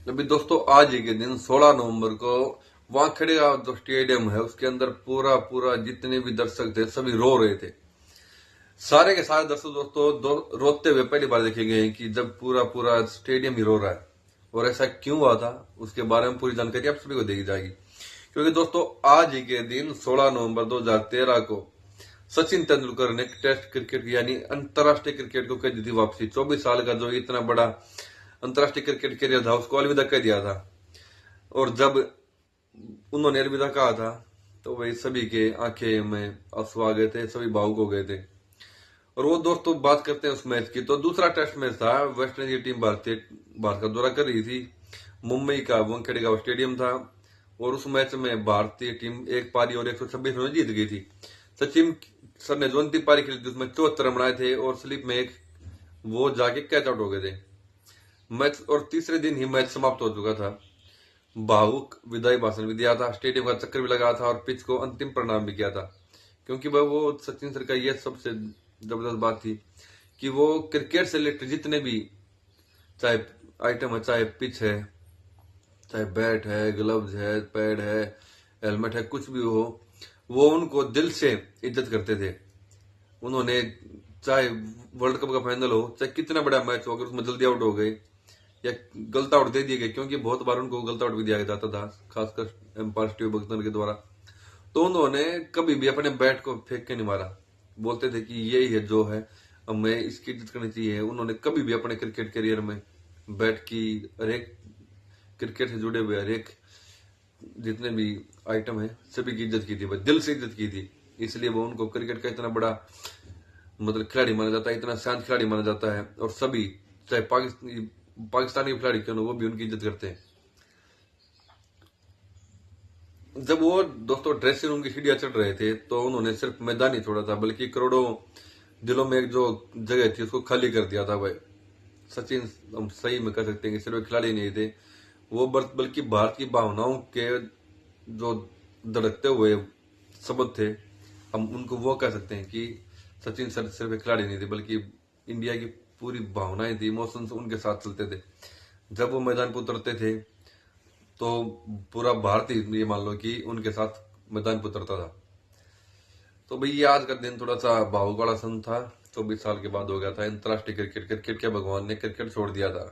अभी दोस्तों आज ही के दिन 16 नवंबर को वानखेड़े का जो स्टेडियम है उसके अंदर पूरा पूरा जितने भी दर्शक थे सभी रो रहे थे। सारे के सारे दर्शक दोस्तों रोते हुए पहली बार देखे गए हैं कि जब पूरा पूरा स्टेडियम ही रो रहा है। और ऐसा क्यों हुआ था उसके बारे में पूरी जानकारी आप सभी को दी जाएगी, क्योंकि दोस्तों आज ही के दिन 16 नवंबर 2013 को सचिन तेंदुलकर ने टेस्ट क्रिकेट यानी अंतरराष्ट्रीय क्रिकेट को कर दी थी वापसी। 24 साल का जो इतना बड़ा अंतरराष्ट्रीय क्रिकेट करियर था उसको अलविदा कर दिया था। और जब उन्होंने अलविदा कहा था तो वही सभी के आंखें में आंसू आ गए थे, सभी भावुक हो गए थे। और वो दोस्तों बात करते हैं उस मैच की, तो दूसरा टेस्ट मैच था। वेस्ट इंडीज टीम भारत का दौरा कर रही थी। मुंबई का वानखेड़े का स्टेडियम था और उस मैच में भारतीय टीम एक पारी और 126 रन जीत गई थी। सचिन सर ने जो अंतिम पारी खेली थी उसमें 74 रन बनाए थे और स्लिप में एक वो जाके कैच आउट हो गए थे। मैच और तीसरे दिन ही मैच समाप्त हो चुका था। भावुक विदाई भाषण भी दिया था, स्टेडियम का चक्कर भी लगा था और पिच को अंतिम प्रणाम भी किया था। क्योंकि वह वो सचिन सर का यह सबसे जबरदस्त बात थी कि वो क्रिकेट से रिलेटेड जितने भी चाहे आइटम है, चाहे पिच है, चाहे बैट है, ग्लव्स है, पैड है, हेलमेट है, कुछ भी हो, वो उनको दिल से इज्जत करते थे। उन्होंने चाहे वर्ल्ड कप का फाइनल हो, चाहे कितना बड़ा मैच हो, अगर उसमें जल्दी आउट हो गए या गलत आउट दे दिए गए, क्योंकि बहुत बार उनको गलत आउट भी दिया जाता था, खासकर एम्पायर स्टीव बकनर के द्वारा, तो उन्होंने कभी भी अपने बैट को फेंक के नहीं मारा। बोलते थे कि यही है जो है, हमें इसकी इज्जत करनी चाहिए। उन्होंने कभी भी अपने क्रिकेट करियर में बैट की हरेक क्रिकेट से जुड़े हुए हरेक जितने भी आइटम है सभी की इज्जत की थी, वह दिल से इज्जत की थी। इसलिए वो उनको क्रिकेट का इतना बड़ा खिलाड़ी माना जाता है, इतना शांत खिलाड़ी माना जाता है। और सभी चाहे पाकिस्तानी खिलाड़ी क्यों ना, वो भी उनकी इज्जत करते हैं। जब वो दोस्तों ड्रेसिंग रूम की सीढ़ियां चढ़ रहे थे तो उन्होंने सिर्फ मैदान ही छोड़ा था, बल्कि करोड़ों दिलों में एक जो जगह थी उसको खाली कर दिया था। वह सचिन हम सही में कह सकते हैं कि सिर्फ खिलाड़ी नहीं थे वो, बल्कि भारत की भावनाओं के जो धड़कते हुए शब्द थे, हम उनको वो कह सकते हैं कि सचिन सर सिर्फ एक खिलाड़ी नहीं थे, बल्कि इंडिया की पूरी भावनाएं थी, इमोशंस उनके साथ चलते थे। जब वो मैदान पर उतरते थे तो पूरा भारत ही ये मान लो कि उनके साथ मैदान पर उतरता था। तो भाई ये आज का दिन थोड़ा सा भावुक वाला सन था। 24 साल के बाद हो गया था अंतरराष्ट्रीय क्रिकेट के भगवान ने क्रिकेट छोड़ दिया था।